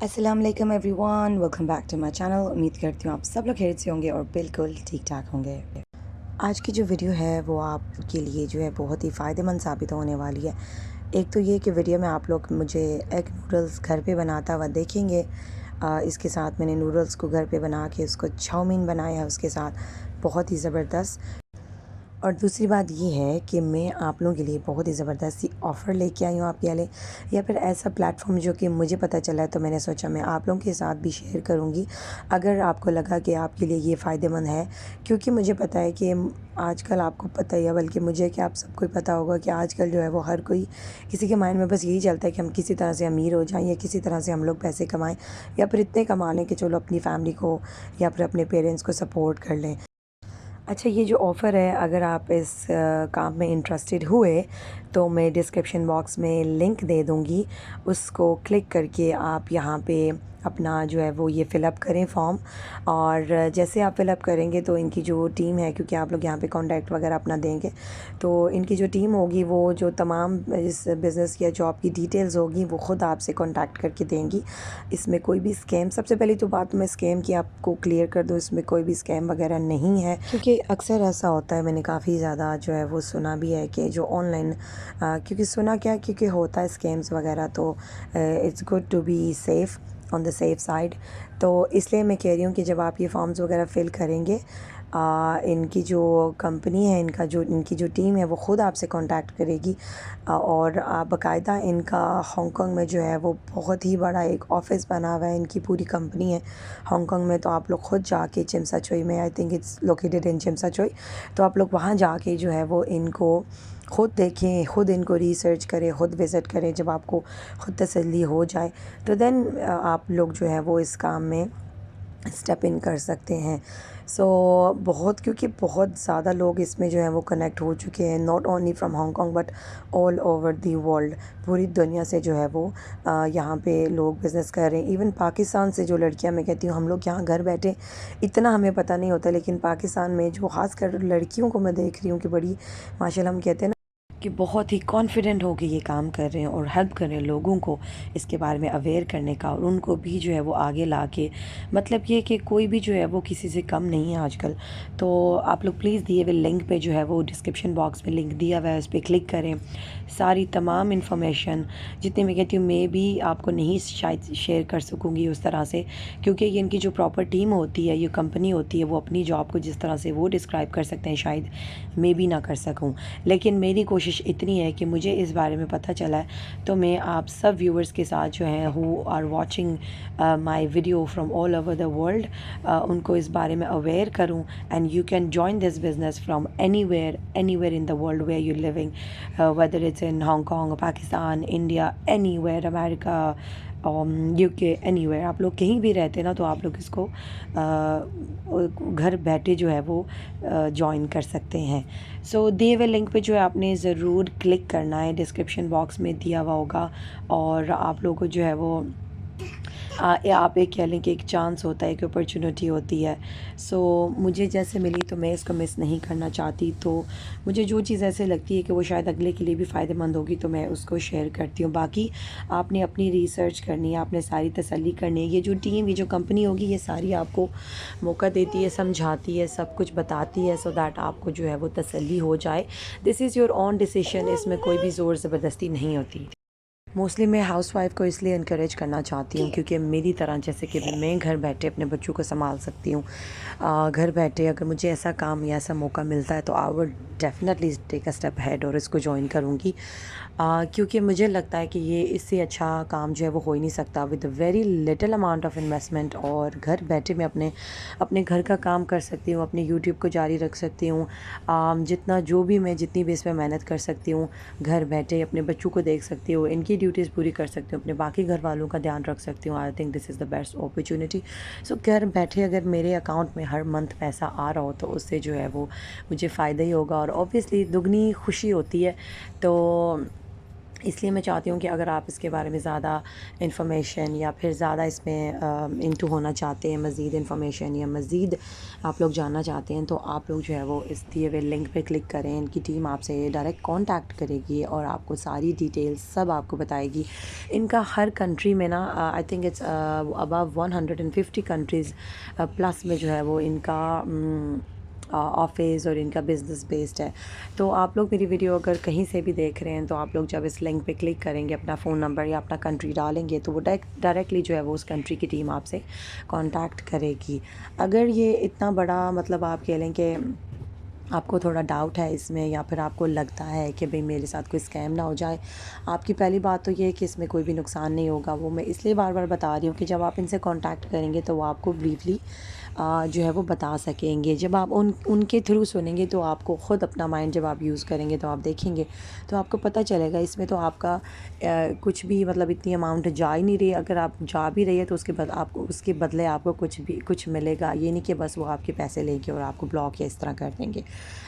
अस्सलाम वालेकुम everyone, welcome back to my channel. उम्मीद करती हूँ आप सब लोग खैरियत से होंगे और बिल्कुल ठीक ठाक होंगे। आज की जो वीडियो है वो आपके लिए जो है बहुत ही फ़ायदेमंद साबित होने वाली है। एक तो ये कि वीडियो में आप लोग मुझे एग नूडल्स घर पे बनाता हुआ देखेंगे। इसके साथ मैंने नूडल्स को घर पे बना के उसको चाउमीन बनाया है उसके साथ, बहुत ही ज़बरदस्त। और दूसरी बात ये है कि मैं आप लोगों के लिए बहुत ही ज़बरदस्त सी ऑफ़र लेके आई हूँ आपके लिए, या फिर ऐसा प्लेटफॉर्म जो कि मुझे पता चला है तो मैंने सोचा मैं आप लोगों के साथ भी शेयर करूँगी अगर आपको लगा कि आपके लिए ये फ़ायदेमंद है। क्योंकि मुझे पता है कि आजकल आपको पता ही है, बल्कि मुझे क्या आप सबको ही पता होगा कि आजकल जो है वो हर कोई किसी के माइंड में बस यही चलता है कि हम किसी तरह से अमीर हो जाएं या किसी तरह से हम लोग पैसे कमाएं, या फिर इतने कमा लें कि चलो अपनी फैमिली को या फिर अपने पेरेंट्स को सपोर्ट कर लें। अच्छा, ये जो ऑफ़र है, अगर आप इस काम में इंटरेस्टेड हुए तो मैं डिस्क्रिप्शन बॉक्स में लिंक दे दूँगी। उसको क्लिक करके आप यहाँ पे अपना जो है वो ये फ़िलअप करें फॉर्म। और जैसे आप फ़िलअप करेंगे तो इनकी जो टीम है, क्योंकि आप लोग यहाँ पे कॉन्टैक्ट वगैरह अपना देंगे, तो इनकी जो टीम होगी वो जो तमाम इस बिज़नेस या जॉब की डिटेल्स होगी वो ख़ुद आपसे कॉन्टैक्ट करके देंगी। इसमें कोई भी स्कैम, सबसे पहली तो बात मैं स्कैम की आपको क्लियर कर दूँ, इसमें कोई भी स्कैम वगैरह नहीं है। क्योंकि अक्सर ऐसा होता है, मैंने काफ़ी ज़्यादा जो है वो सुना भी है कि जो ऑनलाइन, क्योंकि सुना क्या, क्योंकि होता है स्कैम्स वगैरह, तो it's good to be safe on the safe side. तो इसलिए मैं कह रही हूँ कि जब आप ये फॉर्म्स वगैरह फ़िल करेंगे, इनकी जो कंपनी है, इनकी जो टीम है वो ख़ुद आपसे कांटेक्ट करेगी। और बाकायदा इनका हांगकांग में जो है वो बहुत ही बड़ा एक ऑफ़िस बना हुआ है, इनकी पूरी कंपनी है हांगकांग में। तो आप लोग ख़ुद जाके चिमसाचोई में, I think it's located in Tsim Sha Tsui, तो आप लोग वहाँ जाके जो है वो इनको ख़ुद देखें, ख़ुद इनको रिसर्च करें, ख़ुद विज़िट करें। जब आपको ख़ुद तसल्ली हो जाए तो देन आप लोग जो है वो इस काम में स्टेप इन कर सकते हैं। बहुत, क्योंकि बहुत ज़्यादा लोग इसमें जो है वो कनेक्ट हो चुके हैं, not only from Hong Kong but all over the world. पूरी दुनिया से जो है वो यहाँ पे लोग बिज़नेस कर रहे हैं। इवन पाकिस्तान से जो लड़कियाँ, मैं कहती हूँ हम लोग यहाँ घर बैठे इतना हमें पता नहीं होता, लेकिन पाकिस्तान में जो ख़ासकर लड़कियों को मैं देख रही हूँ कि बड़ी माशाल्लाह, हम कहते हैं कि बहुत ही कॉन्फिडेंट होकर ये काम कर रहे हैं और हेल्प कर रहे हैं लोगों को इसके बारे में अवेयर करने का, और उनको भी जो है वो आगे ला के, मतलब ये कि कोई भी जो है वो किसी से कम नहीं है आजकल। तो आप लोग प्लीज़ दिए हुए लिंक पे जो है वो डिस्क्रिप्शन बॉक्स में लिंक दिया हुआ है, उस पर क्लिक करें। सारी तमाम इन्फॉर्मेशन जितनी, मैं कहती हूँ मैं भी आपको नहीं शायद शेयर कर सकूँगी उस तरह से, क्योंकि ये इनकी जो प्रॉपर टीम होती है, ये कंपनी होती है, वो अपनी जॉब को जिस तरह से वो डिस्क्राइब कर सकते हैं शायद मैं भी ना कर सकूँ। लेकिन मेरी कोशिश इतनी है कि मुझे इस बारे में पता चला है, तो मैं आप सब व्यूअर्स के साथ जो हैं who are watching my video from all over the world, उनको इस बारे में अवेयर करूं। And you can join this business from anywhere in the world where you living, whether it's in Hong Kong, Pakistan, India, anywhere, America, UK, anywhere. आप लोग कहीं भी रहते हैं ना, तो आप लोग इसको घर बैठे जो है वो जॉइन कर सकते हैं। दिए हुए लिंक पे जो है आपने ज़रूर क्लिक करना है, डिस्क्रिप्शन बॉक्स में दिया हुआ होगा। और आप लोगों को जो है वो या आप एक कह लें कि एक चांस होता है, एक अपॉर्चुनिटी होती है। मुझे जैसे मिली तो मैं इसको मिस नहीं करना चाहती। तो मुझे जो चीज़ ऐसे लगती है कि वो शायद अगले के लिए भी फ़ायदेमंद होगी, तो मैं उसको शेयर करती हूँ। बाकी आपने अपनी रिसर्च करनी है, आपने सारी तसल्ली करनी है। ये जो टीम, ये जो कंपनी होगी, ये सारी आपको मौका देती है, समझाती है, सब कुछ बताती है, सो दैट आपको जो है वो तसल्ली हो जाए। This is your own decision, इसमें कोई भी ज़ोर ज़बरदस्ती नहीं होती। मोस्टली मैं हाउसवाइफ को इसलिए इनक्रेज करना चाहती हूँ क्योंकि मेरी तरह जैसे कि मैं घर बैठे अपने बच्चों को संभाल सकती हूँ। घर बैठे अगर मुझे ऐसा काम या ऐसा मौका मिलता है तो I would definitely take a step head और इसको ज्वाइन करूँगी। क्योंकि मुझे लगता है कि ये इससे अच्छा काम जो है वो हो ही नहीं सकता, with very little amount of investment. और घर बैठे मैं अपने घर का काम कर सकती हूँ, अपने यूट्यूब को जारी रख सकती हूँ। जितनी भी इसमें मेहनत कर सकती हूँ, घर बैठे अपने बच्चों को देख सकती हूँ, इनकी ड्यूटीज़ पूरी कर सकती हूँ, अपने बाकी घर वालों का ध्यान रख सकती हूँ। I think this is the best opportunity. घर बैठे अगर मेरे अकाउंट में हर मंथ पैसा आ रहा हो तो उससे जो है वो मुझे फ़ायदा ही होगा, और ऑब्वियसली दुगनी खुशी होती है। तो इसलिए मैं चाहती हूँ कि अगर आप इसके बारे में ज़्यादा इन्फॉर्मेशन या फिर ज़्यादा इसमें इंटू होना चाहते हैं, मज़ीद इन्फॉर्मेशन या मज़ीद आप लोग जानना चाहते हैं, तो आप लोग जो है वो इस दिए हुए लिंक पे क्लिक करें। इनकी टीम आपसे डायरेक्ट कांटेक्ट करेगी और आपको सारी डिटेल्स सब आपको बताएगी। इनका हर कंट्री में ना आई think it's above 150 countries plus में जो है वो इनका ऑफिस और इनका बिज़नेस बेस्ड है। तो आप लोग मेरी वीडियो अगर कहीं से भी देख रहे हैं, तो आप लोग जब इस लिंक पे क्लिक करेंगे, अपना फ़ोन नंबर या अपना कंट्री डालेंगे, तो वो डायरेक्टली जो है वो उस कंट्री की टीम आपसे कांटेक्ट करेगी। अगर ये इतना बड़ा मतलब आप कह लें कि आपको थोड़ा डाउट है इसमें, या फिर आपको लगता है कि भाई मेरे साथ कोई स्कैम ना हो जाए, आपकी पहली बात तो ये है कि इसमें कोई भी नुकसान नहीं होगा। वो मैं इसलिए बार बार बता रही हूँ कि जब आप इनसे कांटेक्ट करेंगे तो वो आपको ब्रीफली जो है वो बता सकेंगे। जब आप उनके थ्रू सुनेंगे तो आपको ख़ुद अपना माइंड जब आप यूज़ करेंगे तो आप देखेंगे तो आपको पता चलेगा इसमें तो आपका कुछ भी मतलब इतनी अमाउंट जा ही नहीं रही। अगर आप जा भी रही है तो उसके बदले आपको कुछ मिलेगा। ये नहीं कि बस वो आपके पैसे लेंगे और आपको ब्लॉक या इस तरह कर देंगे,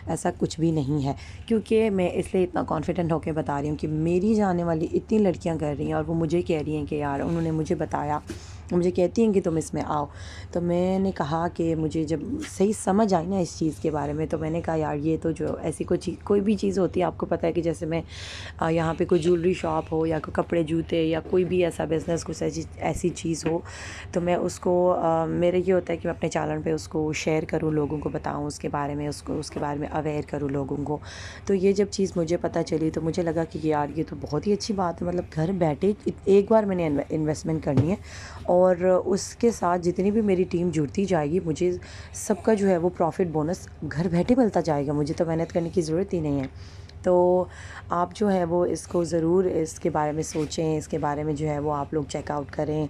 ऐसा कुछ भी नहीं है। क्योंकि मैं इसलिए इतना कॉन्फिडेंट होकर बता रही हूँ कि मेरी जाने वाली इतनी लड़कियाँ कर रही हैं और वो मुझे कह रही हैं कि यार उन्होंने मुझे बताया, मुझे कहती हैं कि तुम इसमें आओ। तो मैंने कहा कि मुझे जब सही समझ आई ना इस चीज़ के बारे में, तो मैंने कहा यार ये तो जो ऐसी कोई भी चीज़ होती है, आपको पता है कि जैसे मैं यहाँ पे कोई ज्वेलरी शॉप हो या कोई कपड़े जूते या कोई भी ऐसा बिज़नेस, कुछ ऐसी चीज़ हो, तो मैं उसको मेरा ये होता है कि मैं अपने चैनल पे उसको शेयर करूँ, लोगों को बताऊँ उसके बारे में, उसके बारे में अवेयर करूँ लोगों को। तो ये जब चीज़ मुझे पता चली तो मुझे लगा कि यार ये तो बहुत ही अच्छी बात है। मतलब घर बैठे एक बार मैंने इन्वेस्टमेंट करनी है और उसके साथ जितनी भी मेरी टीम जुड़ती जाएगी, मुझे सबका जो है वो प्रॉफिट बोनस घर बैठे मिलता जाएगा। मुझे तो मेहनत करने की ज़रूरत ही नहीं है। तो आप जो है वो इसको ज़रूर इसके बारे में सोचें, इसके बारे में जो है वो आप लोग चेकआउट करें,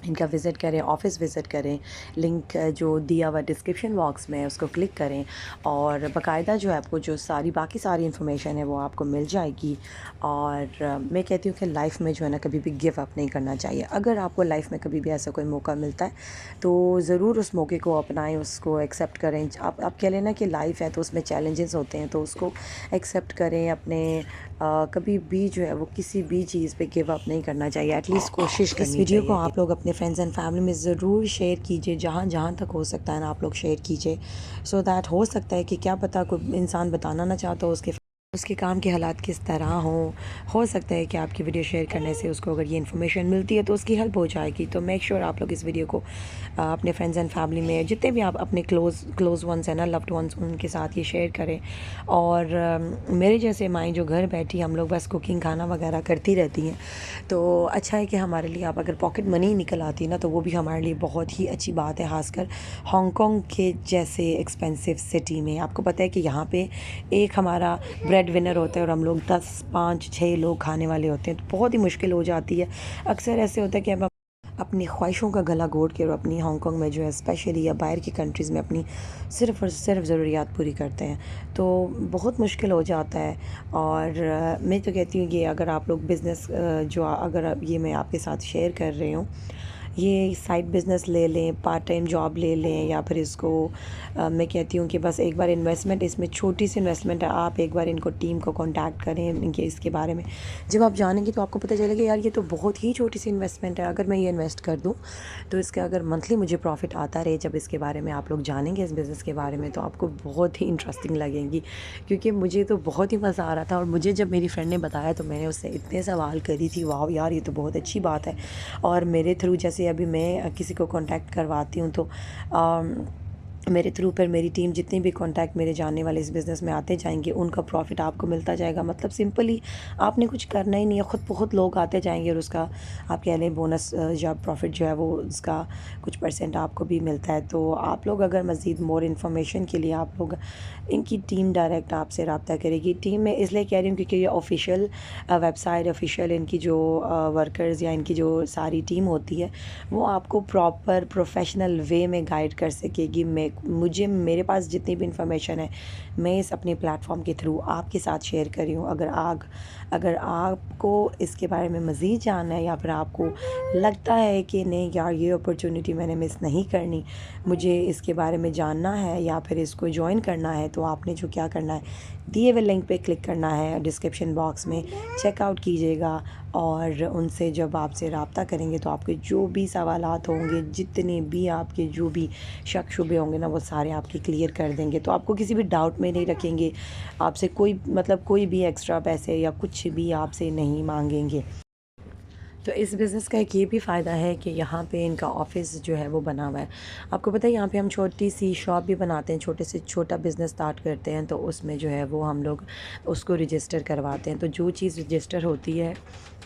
इनका विज़िट करें, ऑफ़िस विज़िट करें। लिंक जो दिया हुआ डिस्क्रिप्शन बॉक्स में है उसको क्लिक करें और बाकायदा जो है आपको जो बाकी सारी इन्फॉर्मेशन है वो आपको मिल जाएगी। और मैं कहती हूँ कि लाइफ़ में जो है ना कभी भी गिव अप नहीं करना चाहिए। अगर आपको लाइफ़ में कभी भी ऐसा कोई मौका मिलता है तो ज़रूर उस मौके को अपनाएं, उसको एक्सेप्ट करें। आप कह लेना कि लाइफ़ है तो उसमें चैलेंजेस होते हैं, तो उसको एक्सेप्ट करें। अपने कभी भी जो है वो किसी भी चीज़ पे गिव अप नहीं करना चाहिए, एटलीस्ट कोशिश करनी चाहिए। इस वीडियो को आप लोग अपने फ्रेंड्स एंड फैमिली में ज़रूर शेयर कीजिए, जहाँ जहाँ तक हो सकता है ना आप लोग शेयर कीजिए, सो दैट हो सकता है कि क्या पता कोई इंसान बताना ना चाहता हो उसके काम के हालात किस तरह हो सकता है कि आपकी वीडियो शेयर करने से उसको अगर ये इन्फॉर्मेशन मिलती है तो उसकी हेल्प हो जाएगी। तो मेक श्योर आप लोग इस वीडियो को अपने फ्रेंड्स एंड फैमिली में जितने भी आप अपने क्लोज़ वंस हैं ना, लव्ड वंस, उनके साथ ये शेयर करें। और मेरे जैसे माएँ जो घर बैठी हम लोग बस कुकिंग खाना वगैरह करती रहती हैं, तो अच्छा है कि हमारे लिए आप अगर पॉकेट मनी निकल आती ना तो वो भी हमारे लिए बहुत ही अच्छी बात है। खासकर हांगकांग के जैसे एक्सपेंसिव सिटी में आपको पता है कि यहाँ पे एक हमारा ब्रेड विनर होता है और हम लोग 10, 5, 6 लोग खाने वाले होते हैं, तो बहुत ही मुश्किल हो जाती है। अक्सर ऐसे होता है कि हम अपनी ख्वाहिशों का गला घोट के और अपनी हांगकांग में जो है स्पेशली या बाहर की कंट्रीज़ में अपनी सिर्फ़ और सिर्फ ज़रूरियात पूरी करते हैं, तो बहुत मुश्किल हो जाता है। और मैं तो कहती हूँ कि अगर आप लोग बिज़नेस अगर ये मैं आपके साथ शेयर कर रही हूँ, ये साइड बिज़नेस ले लें, पार्ट टाइम जॉब ले लें, या फिर इसको मैं कहती हूँ कि बस एक बार इन्वेस्टमेंट, इसमें छोटी सी इन्वेस्टमेंट है, आप एक बार इनको टीम को कांटेक्ट करें इनके इसके बारे में। जब आप जानेंगे तो आपको पता चलेगा यार ये तो बहुत ही छोटी सी इन्वेस्टमेंट है। अगर मैं ये इन्वेस्ट कर दूँ तो इसका अगर मंथली मुझे प्रॉफिट आता रहे, जब इसके बारे में आप लोग जानेंगे इस बिज़नेस के बारे में, तो आपको बहुत ही इंटरेस्टिंग लगेंगी। क्योंकि मुझे तो बहुत ही मज़ा आ रहा था और मुझे जब मेरी फ्रेंड ने बताया तो मैंने उससे इतने सवाल करी थी, वाह यार ये तो बहुत अच्छी बात है। और मेरे थ्रू जैसे अभी मैं किसी को कांटेक्ट करवाती हूँ तो मेरे थ्रू पर मेरी टीम जितने भी कांटेक्ट मेरे जानने वाले इस बिज़नेस में आते जाएंगे, उनका प्रॉफिट आपको मिलता जाएगा। मतलब सिंपली आपने कुछ करना ही नहीं है, ख़ुद बहुत लोग आते जाएंगे और उसका आप कह लें बोनस या प्रॉफिट जो है वो उसका कुछ परसेंट आपको भी मिलता है। तो आप लोग अगर मज़ीद मोर इन्फॉर्मेशन के लिए आप लोग इनकी टीम डायरेक्ट आपसे रब्ता करेगी। टीम में इसलिए कह रही हूँ क्योंकि ये ऑफिशियल वेबसाइट, ऑफिशियल इनकी जो वर्कर्स या इनकी जो सारी टीम होती है वो आपको प्रॉपर प्रोफेशनल वे में गाइड कर सकेगी। मुझे मेरे पास जितनी भी इंफॉर्मेशन है मैं इस अपने प्लेटफॉर्म के थ्रू आपके साथ शेयर कर रही हूँ। अगर आपको इसके बारे में मज़ीद जानना है या फिर आपको लगता है कि नहीं यार ये अपॉर्चुनिटी मैंने मिस नहीं करनी, मुझे इसके बारे में जानना है या फिर इसको ज्वाइन करना है, तो आपने जो क्या करना है दिए हुए लिंक पे क्लिक करना है, डिस्क्रिप्शन बॉक्स में चेकआउट कीजिएगा और उनसे जब आपसे रब्ता करेंगे तो आपके जो भी सवालात होंगे, जितने भी आपके जो भी शक शुबे होंगे ना, वो सारे आपके क्लियर कर देंगे। तो आपको किसी भी डाउट में नहीं रखेंगे, आपसे कोई भी एक्स्ट्रा पैसे या कुछ भी आपसे नहीं मांगेंगे। तो इस बिज़नेस का एक ये भी फ़ायदा है कि यहाँ पे इनका ऑफ़िस जो है वो बना हुआ है। आपको पता है यहाँ पे हम छोटी सी शॉप भी बनाते हैं, छोटे से छोटा बिज़नेस स्टार्ट करते हैं तो उसमें जो है वो हम लोग उसको रजिस्टर करवाते हैं। तो जो चीज़ रजिस्टर होती है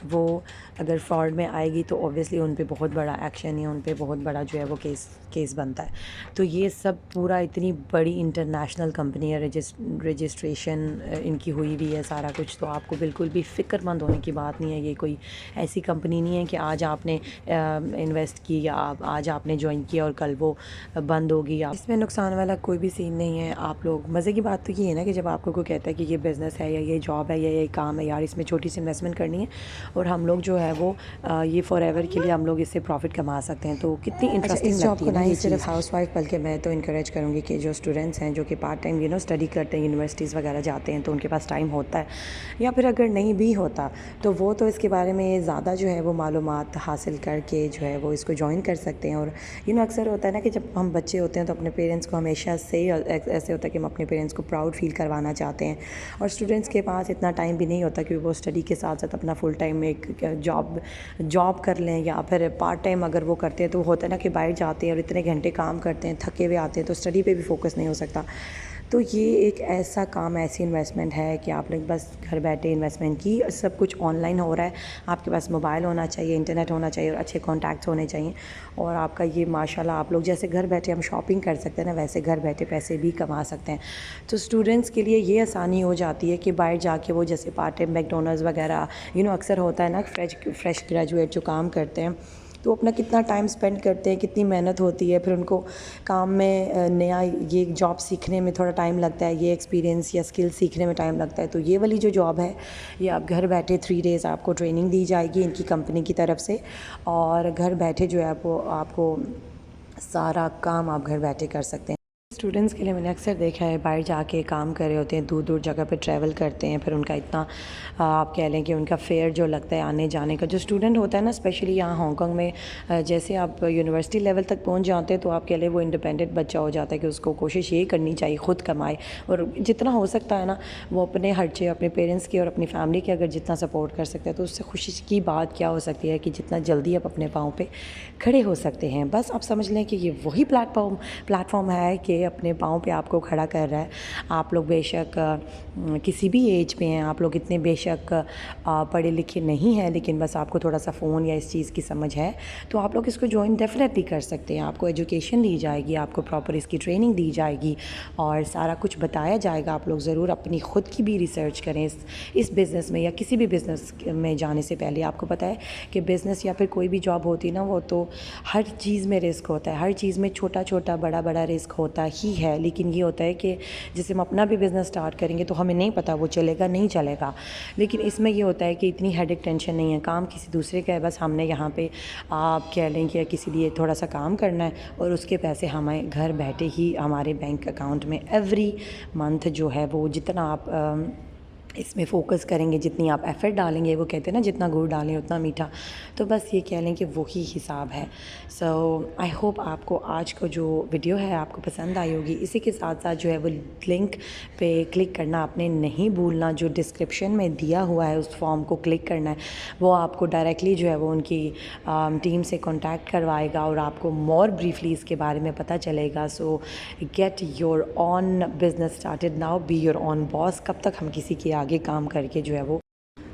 वो अगर फ्रॉड में आएगी तो ऑब्वियसली उन पे बहुत बड़ा एक्शन या उन पे बहुत बड़ा जो है वो केस बनता है। तो ये सब पूरा इतनी बड़ी इंटरनेशनल कंपनी है, रजिस्ट्रेशन इनकी हुई हुई है सारा कुछ, तो आपको बिल्कुल भी फ़िक्रमंद होने की बात नहीं है। ये कोई ऐसी कंपनी नहीं है कि आज आपने इन्वेस्ट की या आज आपने ज्वाइन किया और कल वो बंद होगी। इसमें नुकसान वाला कोई भी सीन नहीं है। आप लोग मज़े की बात तो ये है ना कि जब आपको कोई कहता है कि ये बिज़नेस है या ये जॉब है या ये काम है, यार इसमें छोटी सी इन्वेस्टमेंट करनी है और हम लोग जो है वो ये फॉरएवर के लिए हम लोग इससे प्रॉफिट कमा सकते हैं। तो कितनी इंटरेस्टिंग लगती है ना ये सिर्फ हाउसवाइफ, बल्कि मैं तो इनकरेज करूँगी कि जो स्टूडेंट्स हैं जो कि पार्ट टाइम स्टडी करते हैं, यूनिवर्सिटीज़ वगैरह जाते हैं, तो उनके पास टाइम होता है या फिर अगर नहीं भी होता तो वो तो इसके बारे में ज़्यादा जो है वो मालूमात हासिल करके जो है वो इसको ज्वाइन कर सकते हैं। और अक्सर होता है ना कि जब हम बच्चे होते हैं तो अपने पेरेंट्स को हमेशा से ऐसे होता है कि हम अपने पेरेंट्स को प्राउड फील करवाना चाहते हैं, और स्टूडेंट्स के पास इतना टाइम भी नहीं होता कि वो स्टडी के साथ साथ अपना फुल टाइम एक जॉब कर लें या फिर पार्ट टाइम अगर वो करते हैं तो होता है ना कि बाहर जाते हैं और इतने घंटे काम करते हैं, थके हुए आते हैं, तो स्टडी पे भी फोकस नहीं हो सकता। तो ये एक ऐसा काम, ऐसी इन्वेस्टमेंट है कि आप लोग बस घर बैठे इन्वेस्टमेंट की, सब कुछ ऑनलाइन हो रहा है, आपके पास मोबाइल होना चाहिए, इंटरनेट होना चाहिए और अच्छे कॉन्टैक्ट्स होने चाहिए, और आपका ये माशाल्लाह आप लोग जैसे घर बैठे हम शॉपिंग कर सकते हैं ना, वैसे घर बैठे पैसे भी कमा सकते हैं। तो स्टूडेंट्स के लिए ये आसानी हो जाती है कि बाहर जाके वो जैसे पार्ट टाइम मैकडोनल्ड्स वगैरह अक्सर होता है ना, फ्रेश ग्रेजुएट जो काम करते हैं तो अपना कितना टाइम स्पेंड करते हैं, कितनी मेहनत होती है, फिर उनको काम में नया ये जॉब सीखने में थोड़ा टाइम लगता है, ये एक्सपीरियंस या स्किल सीखने में टाइम लगता है। तो ये वाली जो जॉब है ये आप घर बैठे 3 डेज़ आपको ट्रेनिंग दी जाएगी इनकी कंपनी की तरफ से, और घर बैठे जो है वो आपको सारा काम आप घर बैठे कर सकते हैं। स्टूडेंट्स के लिए मैंने अक्सर देखा है बाहर जाके काम कर रहे होते हैं, दूर दूर जगह पे ट्रैवल करते हैं, फिर उनका इतना आप कह लें कि उनका फेयर जो लगता है आने जाने का, जो स्टूडेंट होता है ना स्पेशली यहाँ हांगकांग में, जैसे आप यूनिवर्सिटी लेवल तक पहुँच जाते हैं तो आप कह लें वो इंडिपेंडेंट बच्चा हो जाता है कि उसको कोशिश ये करनी चाहिए ख़ुद कमाए, और जितना हो सकता है ना वो अपने खर्चे अपने पेरेंट्स की और अपनी फैमिली के अगर जितना सपोर्ट कर सकते हैं तो उससे खुशी की बात क्या हो सकती है कि जितना जल्दी आप अपने पाँव पे खड़े हो सकते हैं। बस आप समझ लें कि ये वही प्लेटफॉर्म है कि अपने पाँव पे आपको खड़ा कर रहा है। आप लोग बेशक किसी भी एज पे हैं, आप लोग इतने बेशक पढ़े लिखे नहीं हैं, लेकिन बस आपको थोड़ा सा फ़ोन या इस चीज़ की समझ है तो आप लोग इसको ज्वाइन डेफिनेटली कर सकते हैं। आपको एजुकेशन दी जाएगी, आपको प्रॉपर इसकी ट्रेनिंग दी जाएगी और सारा कुछ बताया जाएगा। आप लोग ज़रूर अपनी ख़ुद की भी रिसर्च करें इस बिज़नेस में या किसी भी बिज़नेस में जाने से पहले। आपको पता है कि बिज़नेस या फिर कोई भी जॉब होती ना, वो तो हर चीज़ में रिस्क होता है, हर चीज़ में छोटा छोटा बड़ा बड़ा रिस्क होता ही है। लेकिन ये होता है कि जैसे हम अपना भी बिज़नेस स्टार्ट करेंगे तो हमें नहीं पता वो चलेगा नहीं चलेगा, लेकिन इसमें ये होता है कि इतनी हेडेक टेंशन नहीं है, काम किसी दूसरे का है, बस हमने यहाँ पे आप कह लें कि किसी लिए थोड़ा सा काम करना है और उसके पैसे हमें घर बैठे ही हमारे बैंक अकाउंट में एवरी मंथ जो है वो जितना आप इसमें फ़ोकस करेंगे, जितनी आप एफ़र्ट डालेंगे, वो कहते हैं ना जितना गुड़ डालें उतना मीठा, तो बस ये कह लें कि वही हिसाब है। सो आई होप आपको आज को जो वीडियो है आपको पसंद आई होगी। इसी के साथ साथ जो है वो लिंक पे क्लिक करना आपने नहीं भूलना, जो डिस्क्रिप्शन में दिया हुआ है उस फॉर्म को क्लिक करना है, वो आपको डायरेक्टली जो है वो उनकी टीम से कॉन्टैक्ट करवाएगा और आपको मोर ब्रीफली इसके बारे में पता चलेगा। सो get your on business started now, be your on boss. कब तक हम किसी के आगे काम करके जो है वो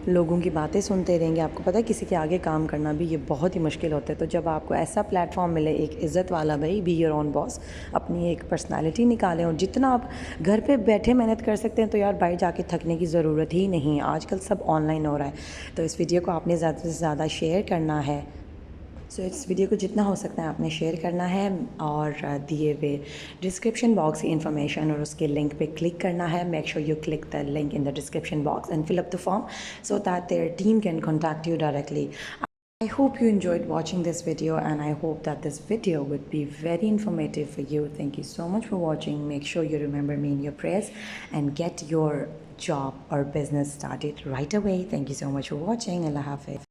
लोगों की बातें सुनते रहेंगे? आपको पता है किसी के आगे काम करना भी ये बहुत ही मुश्किल होता है। तो जब आपको ऐसा प्लेटफॉर्म मिले, एक इज़्ज़त वाला, भाई बी योर ऑन बॉस, अपनी एक पर्सनालिटी निकालें, और जितना आप घर पे बैठे मेहनत कर सकते हैं तो यार बाहर जाके थकने की ज़रूरत ही नहीं है। आजकल सब ऑनलाइन हो रहा है, तो इस वीडियो को आपने ज़्यादा से ज़्यादा शेयर करना है। सो इस वीडियो को जितना हो सकता है आपने शेयर करना है और दिए हुए डिस्क्रिप्शन बॉक्स की इन्फॉर्मेशन और उसके लिंक पे क्लिक करना है. Make sure you click the link in the description box and fill up the form so that their team can contact you directly. I hope you enjoyed watching this video and I hope that this video would be very informative for you. Thank you so much for watching. Make sure you remember me in your prayers and get your job or business started right away. Thank you so much for watching. Allah Hafiz.